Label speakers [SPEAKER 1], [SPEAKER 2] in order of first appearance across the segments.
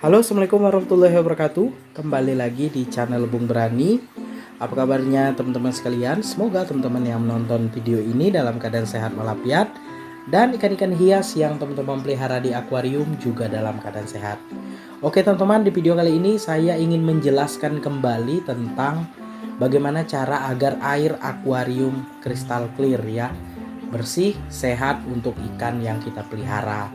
[SPEAKER 1] Halo, assalamualaikum warahmatullahi wabarakatuh. Kembali lagi di channel Bung Berani. Apa kabarnya teman-teman sekalian? Semoga teman-teman yang menonton video ini dalam keadaan sehat walafiat, dan ikan-ikan hias yang teman-teman pelihara di akuarium juga dalam keadaan sehat. Oke teman-teman, di video kali ini saya ingin menjelaskan kembali tentang bagaimana cara agar air akuarium kristal clear ya, bersih, sehat untuk ikan yang kita pelihara.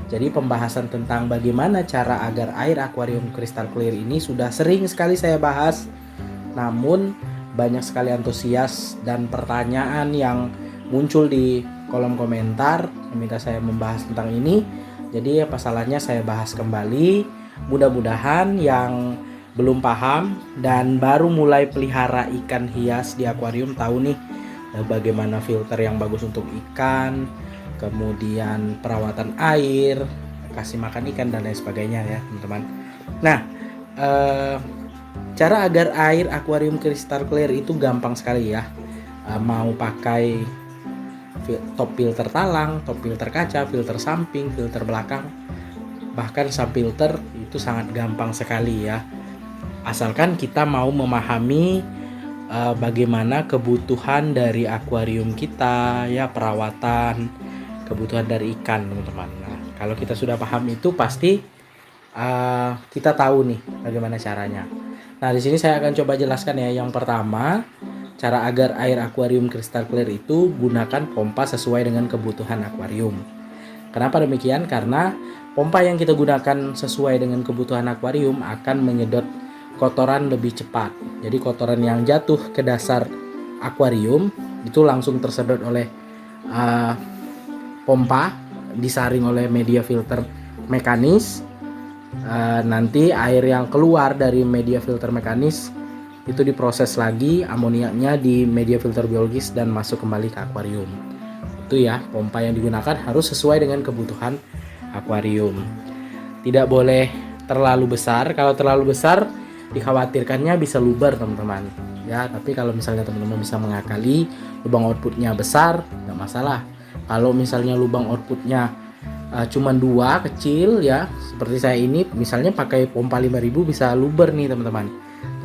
[SPEAKER 1] Jadi pembahasan tentang bagaimana cara agar air akuarium kristal clear ini sudah sering sekali saya bahas. Namun banyak sekali antusias dan pertanyaan yang muncul di kolom komentar meminta saya membahas tentang ini. Jadi apa salahnya saya bahas kembali. Mudah-mudahan yang belum paham dan baru mulai pelihara ikan hias di akuarium tahu nih bagaimana filter yang bagus untuk ikan, kemudian perawatan air, kasih makan ikan dan lain sebagainya ya teman-teman. Nah, cara agar air akuarium kristal clear itu gampang sekali ya. Mau pakai top filter talang, top filter kaca, filter samping, filter belakang, bahkan sub filter itu sangat gampang sekali ya. Asalkan kita mau memahami bagaimana kebutuhan dari akuarium kita ya, perawatan, kebutuhan dari ikan teman-teman. Nah, kalau kita sudah paham itu pasti kita tahu nih bagaimana caranya. Nah, di sini saya akan coba jelaskan ya. Yang pertama, cara agar air akuarium kristal clear itu gunakan pompa sesuai dengan kebutuhan akuarium. Kenapa demikian? Karena pompa yang kita gunakan sesuai dengan kebutuhan akuarium akan menyedot kotoran lebih cepat. Jadi kotoran yang jatuh ke dasar akuarium itu langsung tersedot oleh pompa, disaring oleh media filter mekanis. Nanti air yang keluar dari media filter mekanis itu diproses lagi amoniaknya di media filter biologis dan masuk kembali ke akuarium. Itu ya, pompa yang digunakan harus sesuai dengan kebutuhan akuarium. Tidak boleh terlalu besar. Kalau terlalu besar dikhawatirkannya bisa luber teman-teman ya. Tapi kalau misalnya teman-teman bisa mengakali, lubang outputnya besar, nggak masalah. Kalau misalnya lubang outputnya cuma 2 kecil ya, seperti saya ini misalnya pakai pompa 5000 bisa luber nih teman-teman.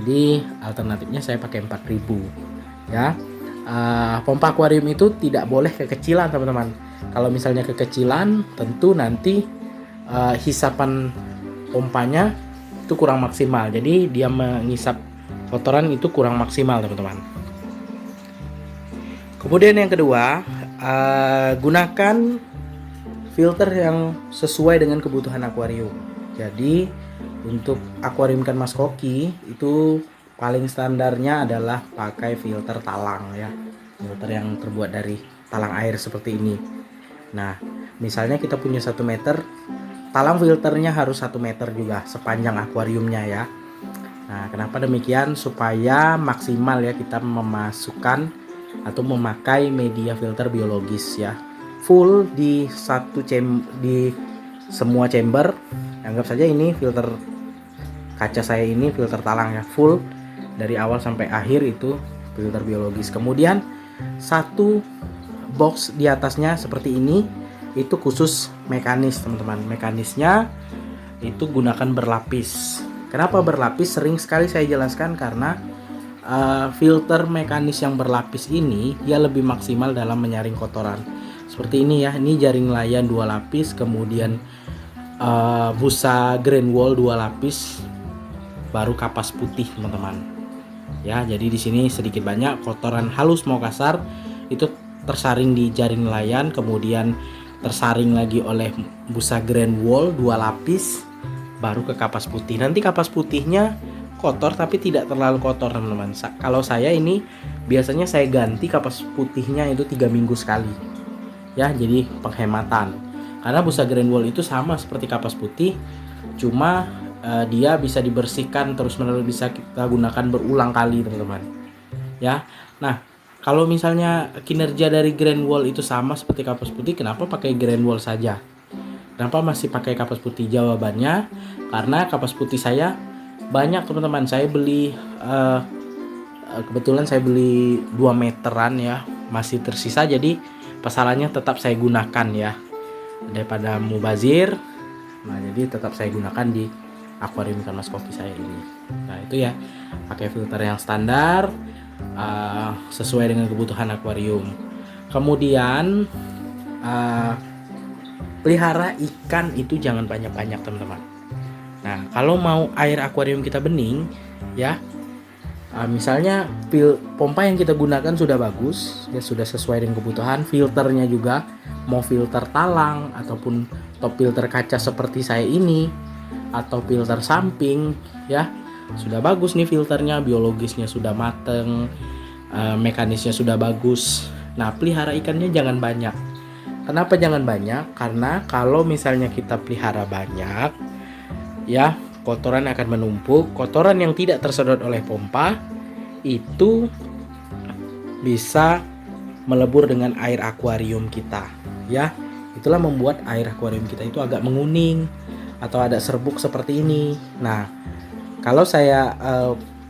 [SPEAKER 1] Jadi alternatifnya saya pakai 4000 ya. Pompa akuarium itu tidak boleh kekecilan teman-teman. Kalau misalnya kekecilan tentu nanti hisapan pompanya itu kurang maksimal. Jadi dia mengisap kotoran itu kurang maksimal teman-teman. Kemudian yang kedua, gunakan filter yang sesuai dengan kebutuhan akuarium. Jadi untuk akuarium ikan mas koki itu paling standarnya adalah pakai filter talang ya, filter yang terbuat dari talang air seperti ini. Nah, misalnya kita punya 1 meter, talang filternya harus 1 meter juga sepanjang akuariumnya ya. Nah, kenapa demikian? Supaya maksimal ya kita memasukkan atau memakai media filter biologis ya, full di di semua chamber. Anggap saja ini filter kaca saya, ini filter talang ya, full dari awal sampai akhir itu filter biologis. Kemudian 1 box di atasnya seperti ini itu khusus mekanis teman-teman. Mekanisnya itu gunakan berlapis. Kenapa berlapis? Sering sekali saya jelaskan karena filter mekanis yang berlapis ini dia lebih maksimal dalam menyaring kotoran. Seperti ini ya, ini jaring layan 2 lapis, kemudian busa grain wool 2 lapis, baru kapas putih teman-teman. Ya, jadi di sini sedikit banyak kotoran halus mau kasar itu tersaring di jaring layan, kemudian tersaring lagi oleh busa grain wool 2 lapis, baru ke kapas putih. Nanti kapas putihnya kotor tapi tidak terlalu kotor teman-teman. Kalau saya ini biasanya saya ganti kapas putihnya itu 3 minggu sekali ya, jadi penghematan. Karena busa grain wool itu sama seperti kapas putih, cuma dia bisa dibersihkan terus menerus, bisa kita gunakan berulang kali teman-teman ya. Nah, kalau misalnya kinerja dari grain wool itu sama seperti kapas putih, kenapa pakai grain wool saja? Kenapa masih pakai kapas putih? Jawabannya karena kapas putih saya banyak teman-teman. Saya beli kebetulan saya beli 2 meteran ya, masih tersisa, jadi pasalannya tetap saya gunakan ya, daripada mubazir. Nah, jadi tetap saya gunakan di akuarium ikan mas koki saya ini. Nah itu ya, pakai filter yang standar, sesuai dengan kebutuhan akuarium. Kemudian pelihara ikan itu jangan banyak-banyak teman-teman. Nah kalau mau air akuarium kita bening ya, misalnya pompa yang kita gunakan sudah bagus ya, sudah sesuai dengan kebutuhan, filternya juga mau filter talang ataupun top filter kaca seperti saya ini atau filter samping ya, sudah bagus nih filternya, biologisnya sudah mateng, mekanisnya sudah bagus. Nah pelihara ikannya jangan banyak. Kenapa jangan banyak? Karena kalau misalnya kita pelihara banyak ya, kotoran akan menumpuk. Kotoran yang tidak tersedot oleh pompa itu bisa melebur dengan air akuarium kita ya. Itulah membuat air akuarium kita itu agak menguning atau ada serbuk seperti ini. Nah kalau saya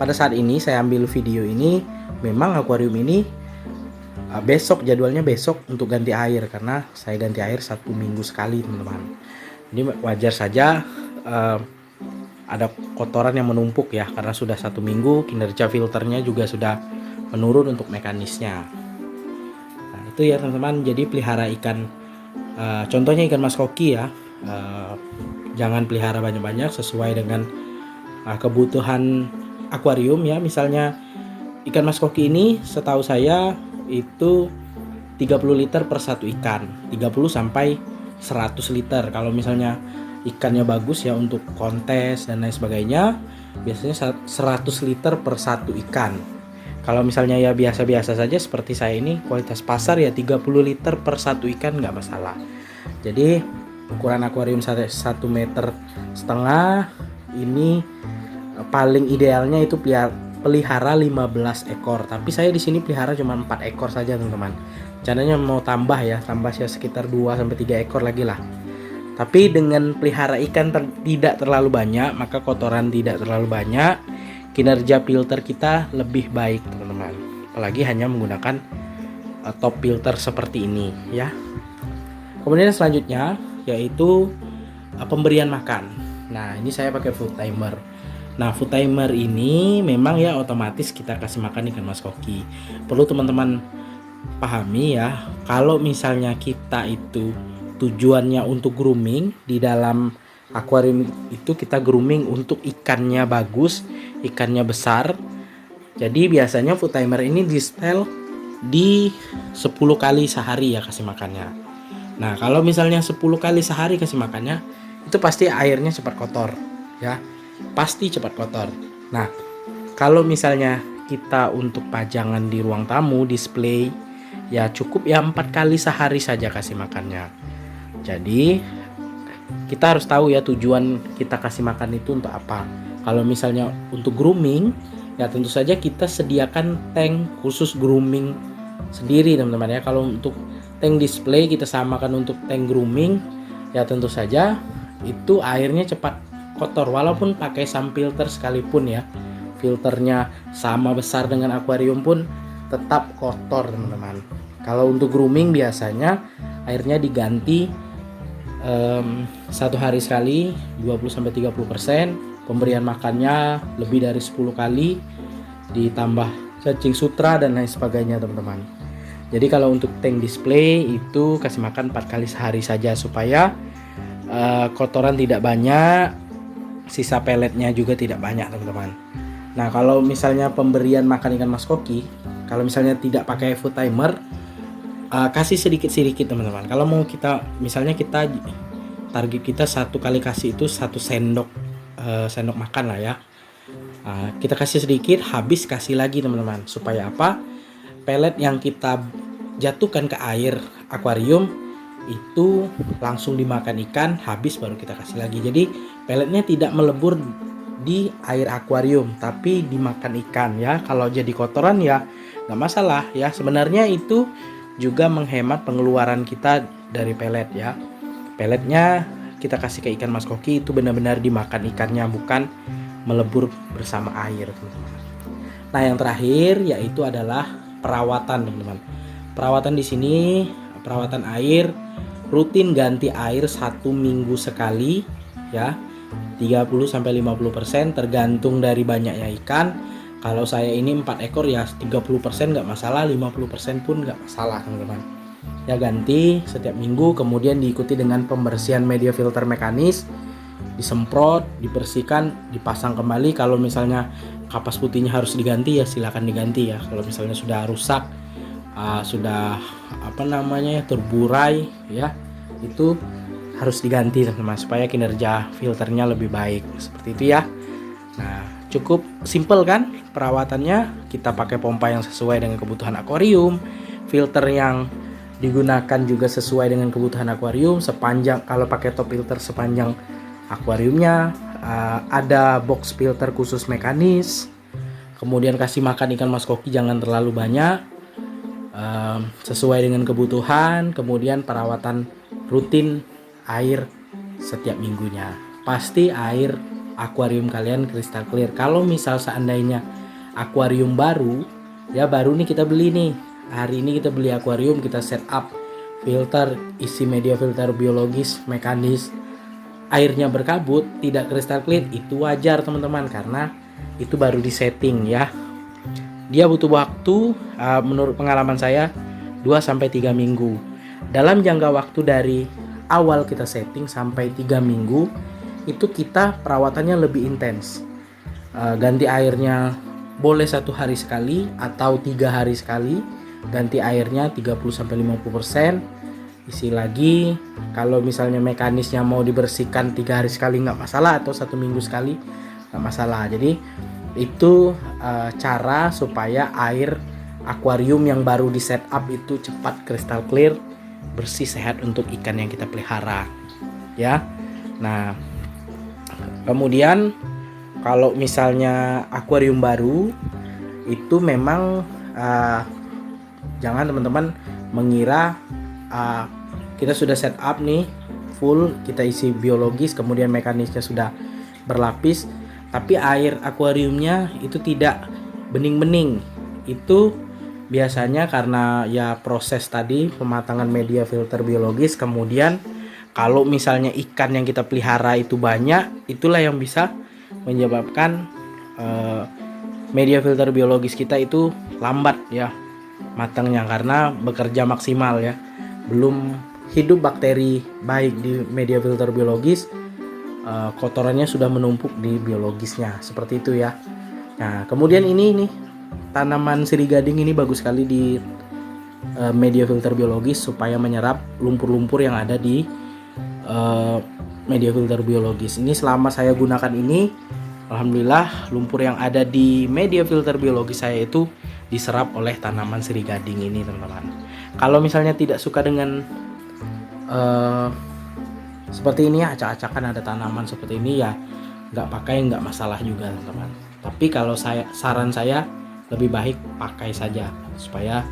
[SPEAKER 1] pada saat ini saya ambil video ini, memang akuarium ini besok, jadwalnya besok untuk ganti air, karena saya ganti air 1 minggu sekali teman-teman. Ini wajar saja ada kotoran yang menumpuk ya, karena sudah 1 minggu, kinerja filternya juga sudah menurun untuk mekanisnya. Nah itu ya teman-teman, jadi pelihara ikan, contohnya ikan mas koki ya, jangan pelihara banyak-banyak, sesuai dengan kebutuhan akuarium ya. Misalnya ikan mas koki ini setahu saya itu 30 liter per satu ikan, 30 sampai 100 liter. Kalau misalnya ikannya bagus ya untuk kontes dan lain sebagainya, biasanya 100 liter per satu ikan. Kalau misalnya ya biasa-biasa saja seperti saya ini, kualitas pasar ya 30 liter per satu ikan nggak masalah. Jadi ukuran akuarium 1,5 meter ini paling idealnya itu pelihara 15 ekor. Tapi saya di sini pelihara cuma 4 ekor saja teman-teman. Rencananya mau tambah ya sekitar 2 sampai 3 ekor lagi lah. Tapi dengan pelihara ikan tidak terlalu banyak, maka kotoran tidak terlalu banyak, kinerja filter kita lebih baik teman-teman. Apalagi hanya menggunakan top filter seperti ini ya. Kemudian selanjutnya yaitu pemberian makan. Nah ini saya pakai food timer. Nah food timer ini memang ya otomatis kita kasih makan ikan mas koki. Perlu teman-teman pahami ya, kalau misalnya kita itu tujuannya untuk grooming, di dalam akuarium itu kita grooming untuk ikannya bagus, ikannya besar. Jadi biasanya food timer ini di setel di 10 kali sehari ya kasih makannya. Nah kalau misalnya 10 kali sehari kasih makannya, itu pasti airnya cepat kotor ya, pasti cepat kotor. Nah kalau misalnya kita untuk pajangan di ruang tamu, display ya cukup ya 4 kali sehari saja kasih makannya. Jadi kita harus tahu ya tujuan kita kasih makan itu untuk apa. Kalau misalnya untuk grooming ya tentu saja kita sediakan tank khusus grooming sendiri teman-teman ya. Kalau untuk tank display kita samakan untuk tank grooming ya tentu saja itu airnya cepat kotor, walaupun pakai sun filter sekalipun ya, filternya sama besar dengan akuarium pun tetap kotor teman-teman. Kalau untuk grooming biasanya airnya diganti 1 hari sekali 20-30%, pemberian makannya lebih dari 10 kali, ditambah cacing sutra dan lain sebagainya teman-teman. Jadi kalau untuk tank display itu kasih makan 4 kali sehari saja supaya kotoran tidak banyak, sisa peletnya juga tidak banyak teman-teman. Nah kalau misalnya pemberian makan ikan mas koki, kalau misalnya tidak pakai food timer, kasih sedikit-sedikit teman-teman. Kalau mau kita misalnya kita target kita 1 kali kasih itu 1 sendok makan lah ya, kita kasih sedikit, habis kasih lagi teman-teman. Supaya apa? Pelet yang kita jatuhkan ke air akuarium itu langsung dimakan ikan, habis baru kita kasih lagi. Jadi peletnya tidak melebur di air akuarium tapi dimakan ikan ya. Kalau jadi kotoran ya nggak masalah ya. Sebenarnya itu juga menghemat pengeluaran kita dari pelet ya. Peletnya kita kasih ke ikan mas koki itu benar-benar dimakan ikannya, bukan melebur bersama air teman-teman. Nah yang terakhir yaitu adalah perawatan teman-teman. Perawatan di sini, perawatan air, rutin ganti air 1 minggu sekali ya. 30-50% tergantung dari banyaknya ikan. Kalau saya ini 4 ekor ya 30% nggak masalah, 50% pun nggak masalah teman-teman. Ya ganti setiap minggu, kemudian diikuti dengan pembersihan media filter mekanis, disemprot, dibersihkan, dipasang kembali. Kalau misalnya kapas putihnya harus diganti ya silakan diganti ya. Kalau misalnya sudah rusak, sudah terburai ya, itu harus diganti teman-teman supaya kinerja filternya lebih baik seperti itu ya. Nah, cukup simple kan perawatannya. Kita pakai pompa yang sesuai dengan kebutuhan akuarium, filter yang digunakan juga sesuai dengan kebutuhan akuarium, sepanjang kalau pakai top filter sepanjang akuariumnya, ada box filter khusus mekanis. Kemudian kasih makan ikan mas koki jangan terlalu banyak, sesuai dengan kebutuhan. Kemudian perawatan rutin air setiap minggunya. Pasti air akuarium kalian kristal clear. Kalau misal seandainya akuarium baru, ya baru nih kita beli nih, hari ini kita beli akuarium, kita set up filter, isi media filter biologis, mekanis, airnya berkabut, tidak kristal clear, itu wajar teman-teman, karena itu baru di setting ya. Dia butuh waktu, menurut pengalaman saya 2-3 minggu. Dalam jangka waktu dari awal kita setting sampai 3 minggu itu kita perawatannya lebih intens. Ganti airnya boleh 1 hari sekali atau 3 hari sekali. Ganti airnya 30-50%. Isi lagi. Kalau misalnya mekanisnya mau dibersihkan 3 hari sekali nggak masalah, atau 1 minggu sekali nggak masalah. Jadi itu cara supaya air akuarium yang baru di setup itu cepat kristal clear, bersih, sehat untuk ikan yang kita pelihara ya. Nah, kemudian kalau misalnya akuarium baru itu memang jangan teman-teman mengira kita sudah set up nih full, kita isi biologis, kemudian mekanisnya sudah berlapis, tapi air akuariumnya itu tidak bening-bening. Itu biasanya karena ya proses tadi pematangan media filter biologis. Kemudian kalau misalnya ikan yang kita pelihara itu banyak, itulah yang bisa menyebabkan media filter biologis kita itu lambat ya matangnya, karena bekerja maksimal ya, belum hidup bakteri baik di media filter biologis, kotorannya sudah menumpuk di biologisnya, seperti itu ya. Nah, kemudian ini nih tanaman sirih gading ini bagus sekali di media filter biologis supaya menyerap lumpur-lumpur yang ada di media filter biologis. Ini selama saya gunakan ini, alhamdulillah lumpur yang ada di media filter biologis saya itu diserap oleh tanaman sirih gading ini teman-teman. Kalau misalnya tidak suka dengan seperti ini ya, acak-acakan ada tanaman seperti ini ya, nggak pakai nggak masalah juga teman-teman. Tapi kalau saran saya lebih baik pakai saja supaya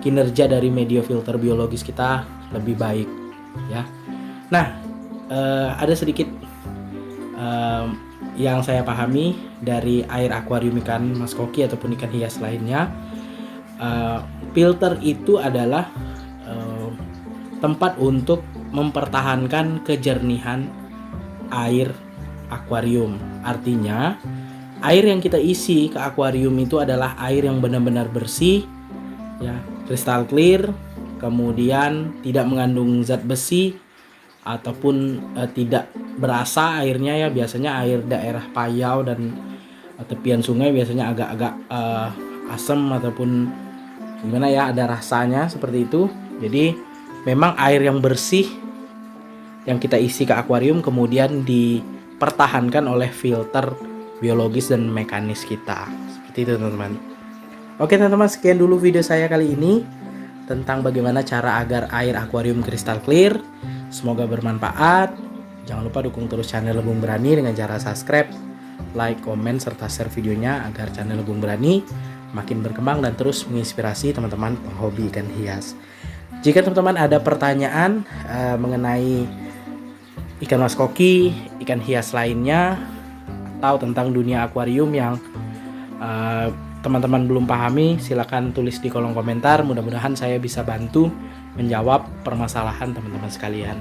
[SPEAKER 1] kinerja dari media filter biologis kita lebih baik ya. Nah, ada sedikit yang saya pahami dari air akuarium ikan mas koki ataupun ikan hias lainnya. Filter itu adalah tempat untuk mempertahankan kejernihan air akuarium. Artinya air yang kita isi ke akuarium itu adalah air yang benar-benar bersih ya, kristal clear, kemudian tidak mengandung zat besi ataupun tidak berasa airnya ya. Biasanya air daerah Payau dan tepian sungai biasanya agak-agak asam ataupun gimana ya, ada rasanya seperti itu. Jadi memang air yang bersih yang kita isi ke akuarium kemudian dipertahankan oleh filter biologis dan mekanis kita. Seperti itu teman-teman. Oke teman-teman, sekian dulu video saya kali ini tentang bagaimana cara agar air akuarium kristal clear. Semoga bermanfaat. Jangan lupa dukung terus channel Lebung Berani dengan cara subscribe, like, komen, serta share videonya agar channel Lebung Berani makin berkembang dan terus menginspirasi teman-teman penghobi ikan hias. Jika teman-teman ada pertanyaan mengenai ikan mas koki, ikan hias lainnya, atau tentang dunia akuarium yang teman-teman belum pahami, silakan tulis di kolom komentar. Mudah-mudahan saya bisa bantu menjawab permasalahan teman-teman sekalian.